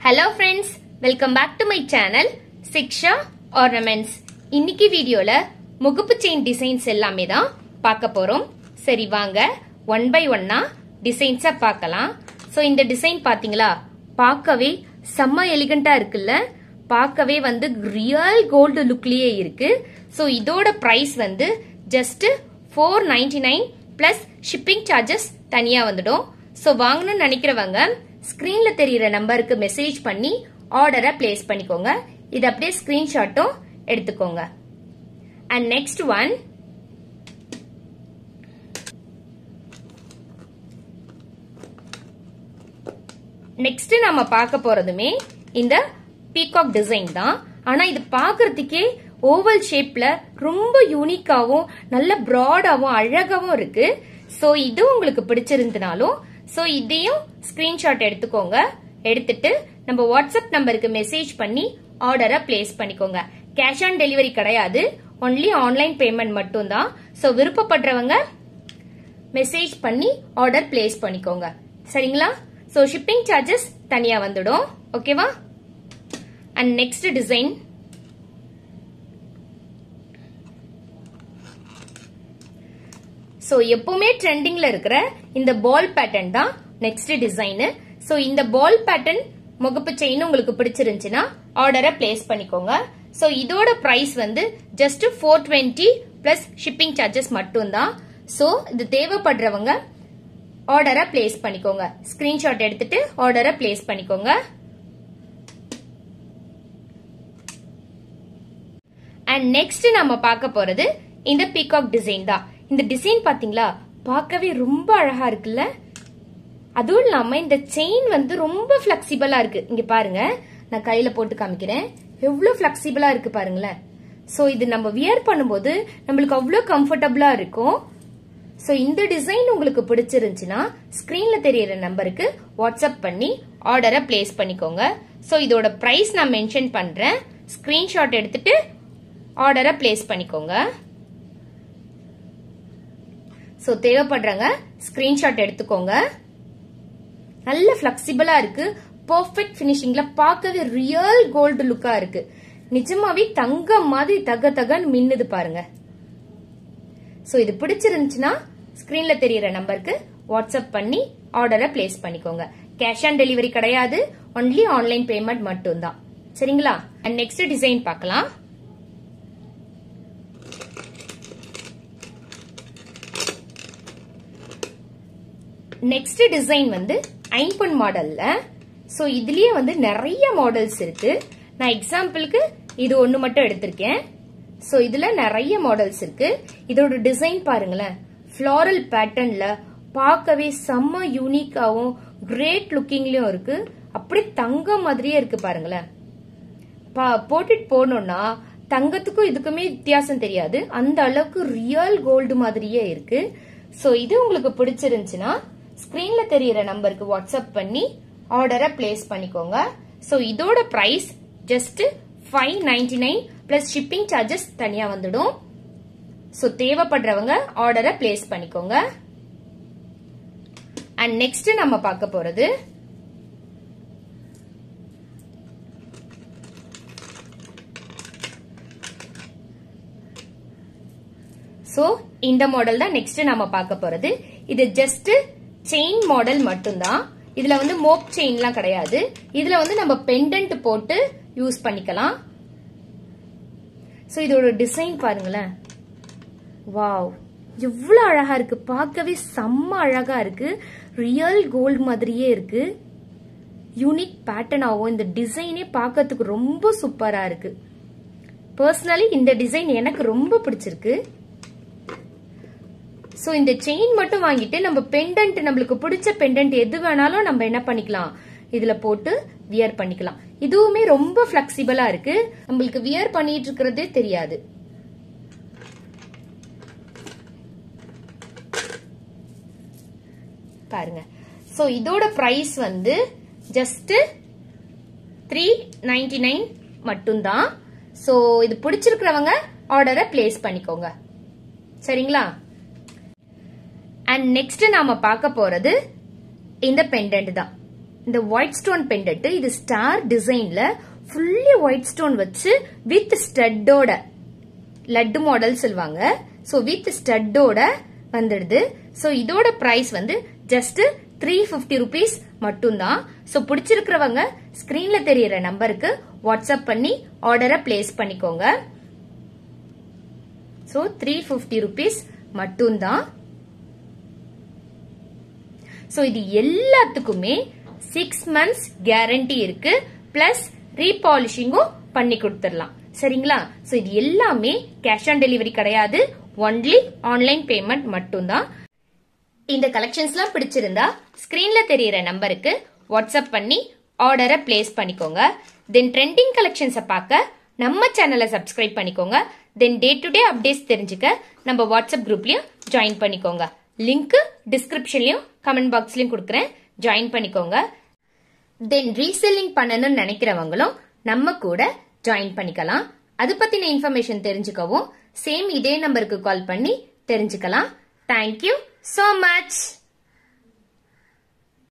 Hello friends, welcome back to my channel Siksha Ornaments. இன்னைக்கு வீடியோல முகப்பு செயின் டிசைன்ஸ் எல்லாமே தான் பார்க்க போறோம். சரி வாங்க ஒன் பை ஒன்னா டிசைன்ஸா பார்க்கலாம். சோ இந்த டிசைன் பாத்தீங்களா, பார்க்கவே செம்ம எலிகண்டா இருக்குல்ல, பார்க்கவே வந்து ரியல் கோல்டு லுக்லயே இருக்கு. சோ இதோட பிரைஸ் வந்து ஜஸ்ட் 499 பிளஸ் ஷிப்பிங் சார்ஜஸ் தனியா வந்துடும். சோ வாங்கணும்னு நினைக்கிறவங்க ஸ்கிரீன்ல தெரியுற நம்பருக்கு மெசேஜ் பண்ணி ஆர்டரை பிளேஸ் பண்ணிக்கோங்க. இது அப்படியே ஸ்கிரீன்ஷாட்டும் எடுத்துக்கோங்க. அண்ட் நெக்ஸ்ட் ஒன், நெக்ஸ்ட் நம்ம பார்க்க போறதுமே இந்த பீகாக் டிசைன் தான். ஆனா இது பாக்குறதுக்கே ஓவல் ஷேப்ல ரொம்ப யூனிக்காவும் நல்ல பிராடாவும் அழகாவும் இருக்கு. சோ இது உங்களுக்கு பிடிச்சிருந்தனாலும் சோ இதையும் ஸ்கிரீன்ஷாட் எடுத்துக்கோங்க. எடுத்துட்டு நம்ம வாட்ஸ்அப் நம்பருக்கு மெசேஜ் பண்ணி ஆர்டரை பிளேஸ் பண்ணிக்கோங்க. கேஷ் ஆன் டெலிவரி கிடையாது, ஒன்லி ஆன்லைன் பேமெண்ட் மட்டும் தான். சோ விருப்பப்படுறவங்க மெசேஜ் பண்ணி ஆர்டர் பிளேஸ் பண்ணிக்கோங்க. சரிங்களா? சோ ஷிப்பிங் சார்ஜஸ் தனியா வந்துடும். ஓகேவா? அண்ட் நெக்ஸ்ட் டிசைன், சோ எப்பவுமே ட்ரெண்டிங்ல இருக்கிற இந்த பால் பேட்டர்ன் தான் நெக்ஸ்ட் டிசைன். சோ இந்த பால் பேட்டர்ன் முகப்பு செயின் உங்களுக்கு பிடிச்சிருந்துச்சுன்னா ஆர்டரை பிளேஸ் பண்ணிக்கோங்க. சோ இதோட பிரைஸ் வந்து ஜஸ்ட் 420 பிளஸ் ஷிப்பிங் சார்ஜஸ் மட்டும் தான். சோ இது தேவைப்படுறவங்க ஆர்டரை பிளேஸ் பண்ணிக்கோங்க. ஸ்கிரீன்ஷாட் எடுத்துட்டு ஆர்டரை பிளேஸ் பண்ணிக்கோங்க. அண்ட் நெக்ஸ்ட் நம்ம பார்க்க போறது இந்த பீகாக் டிசைன் தான். இந்த டிசைன் பாத்தீங்களா, பார்க்கவே ரொம்ப அழகா இருக்குல்ல. அதுவும் இல்லாம இந்த செயின் வந்து ரொம்ப பிளெக்சிபிளா இருக்கு. இங்க பாருங்க, நான் கையில போட்டு காமிக்கிறேன், எவ்வளவு பிளெக்சிபிளா இருக்கு பாருங்களேன். சோ இது நம்ம வியர் பண்ணும்போது நம்மளுக்கு அவ்வளவு கம்ஃபர்டபுளா இருக்கும். சோ இந்த டிசைன் உங்களுக்கு பிடிச்சிருந்துச்சுன்னா ஸ்கிரீன்ல தெரியற நம்பருக்கு வாட்ஸ்அப் பண்ணி ஆர்டரை பிளேஸ் பண்ணிக்கோங்க. சோ இதோட பிரைஸ் நான் மென்ஷன் பண்றேன், ஸ்கிரீன்ஷாட் எடுத்துட்டு ஆர்டரை பிளேஸ் பண்ணிக்கோங்க. சோ தேவைப்படுறவங்க ஸ்கிரீன்ஷாட் எடுத்துக்கோங்க. நல்ல பிளெக்சிபிளா இருக்கு, பெர்ஃபெக்ட் பினிஷிங்ல, பார்க்கவே ரியல் கோல்டு லுக்கா இருக்கு. நிஜமாவே தங்கம் மாதிரி தக தகன்னு மின்னுது பாருங்க. சோ இது பிடிச்சிருந்துச்சுன்னா ஸ்கிரீன்ல தெரியற நம்பருக்கு வாட்ஸ்அப் பண்ணி ஆர்டரை பிளேஸ் பண்ணிக்கோங்க. கேஷ் ஆன் டெலிவரி கிடையாது, ஒன்லி ஆன்லைன் பேமெண்ட் மட்டும் தான். சரிங்களா? அண்ட் நெக்ஸ்ட் டிசைன் பார்க்கலாம். நெக்ஸ்ட் டிசைன் வந்து ஐம்பொன் மாடல்ல. சோ இதுலயே வந்து நிறைய மாடல்ஸ் இருக்கு. நான் எக்ஸாம்பிளுக்கு இது ஒண்ணு மட்டும் எடுத்திருக்கேன். சோ இதுல நிறைய மாடல்ஸ் இருக்கு. இதோட டிசைன் பாருங்களேன், ஃபிளாரல் பேட்டர்ன்ல பார்க்கவே செம்ம யூனிக்காவும் கிரேட் லுக்கிங்லயும் இருக்கு. அப்படி தங்கம் மாதிரியே இருக்கு பாருங்களேன். போட்டுட்டு போனோம்னா தங்கத்துக்கும் இதுக்குமே வித்தியாசம் தெரியாது, அந்த அளவுக்கு ரியல் கோல்டு மாதிரியே இருக்கு. சோ இது உங்களுக்கு பிடிச்சிருந்துச்சுன்னா ஸ்கிரீன்ல தெரியற நம்பருக்கு வாட்ஸ்அப் பண்ணி ஆர்டரை பிளேஸ் பண்ணிக்கோங்க. சோ இதோட price just 599 plus shipping charges தனியா வந்துடும். சோ தேவைப்படுறவங்க ஆர்டரை பிளேஸ் பண்ணிக்கோங்க. அண்ட் நெக்ஸ்ட் நம்ம பார்க்க போறது சோ இந்த மாடல் தான் நெக்ஸ்ட் நம்ம பார்க்க போறது. இது ஜஸ்ட் செயின் மாடல் மட்டும்தான். இதுல வந்து மோப் செயின்லாம் கிடையாது. இதுல வந்து நம்ம பெண்டன்ட் போட்டு யூஸ் பண்ணிக்கலாம். சோ இதோட டிசைன் பாருங்களேன், வாவ் எவ்வளவு அழகா இருக்கு, பார்க்கவே செம்ம அழகா இருக்கு, ரியல் கோல்டு மாதிரியே இருக்கு. யூனிக் பேட்டர்னாவும் இந்த டிசைனே பார்க்கறதுக்கு ரொம்ப சூப்பரா இருக்கு. பர்சனலி இந்த டிசைன் எனக்கு ரொம்ப பிடிச்சிருக்கு. சோ இந்த செயின் மட்டும் வாங்கிட்டு நம்ம பெண்டன்ட், நம்மளுக்கு பிடிச்ச பெண்டன்ட் எது வேணாலும் நம்ம என்ன பண்ணிக்கலாம், இதுல போட்டு வியர் பண்ணிக்கலாம். இதுவுமே ரொம்ப பிளெக்சிபிளா இருக்கு, நம்மளுக்கு வியர் பண்ணிட்டு இருக்கிறதே தெரியாது. பாருங்க. சோ இதோட பிரைஸ் வந்து ஜஸ்ட் 399 மட்டும்தான். சோ இது பிடிச்சிருக்கிறவங்க ஆர்டரை பிளேஸ் பண்ணிக்கோங்க. சரிங்களா? அண்ட் நெக்ஸ்ட் நாம பார்க்க போறது இந்த பெண்டன்ட் தான். இந்த ஒயிட் ஸ்டோன் பெண்டன்ட் இது ஸ்டார் டிசைன்ல ஃபுல்லி ஒயிட் ஸ்டோன் வச்சு வித் ஸ்டட்டோட லட்டு மாடல் சொல்லுவாங்க. சோ வித் ஸ்டட்டோட வந்துடுது. சோ இதோட பிரைஸ் வந்து ஜஸ்ட் 350 rupees மட்டும்தான். சோ பிடிச்சிருக்கிறவங்க ஸ்கிரீன்ல தெரியற நம்பருக்கு வாட்ஸ்அப் பண்ணி ஆர்டரை பிளேஸ் பண்ணிக்கோங்க. சோ 350 rupees மட்டும்தான். சோ இது எல்லாத்துக்குமே 6 months கேரண்டி இருக்கு. பிளஸ் ரீபாலிஷிங்கும் பண்ணி கொடுத்துடலாம். சரிங்களா? சோ இது எல்லாமே கேஷ் ஆன் டெலிவரி கிடையாது. ஒன்லி ஆன்லைன் பேமெண்ட் மட்டும்தான். இந்த கலெக்ஷன்ஸ்லாம் பிடிச்சிருந்தா ஸ்கிரீன்ல தெரியற நம்பருக்கு வாட்ஸ்அப் பண்ணி ஆர்டரை பிளேஸ் பண்ணிக்கோங்க. தென் ட்ரெண்டிங் கலெக்ஷன்ஸை பார்க்க நம்ம சேனலை சப்ஸ்கிரைப் பண்ணிக்கோங்க. தென் டே டு டே அப்டேட்ஸ் தெரிஞ்சுக்க நம்ம வாட்ஸ்அப் குரூப்லயும் ஜாயின் பண்ணிக்கோங்க. லிங்க் டிஸ்கிரிப்ஷன்லயும் கமெண்ட் பாக்ஸ்லயும் கொடுக்குறேன், ஜாயின் பண்ணிக்கோங்க. தென் ரீசெல்லிங் பண்ணணும்னு நினைக்கிறவங்களும் நம்ம கூட ஜாயின் பண்ணிக்கலாம். அது பத்தின இன்ஃபர்மேஷன் தெரிஞ்சுக்கவும் சேம் இதே நம்பருக்கு கால் பண்ணி தெரிஞ்சுக்கலாம். Thank you so much.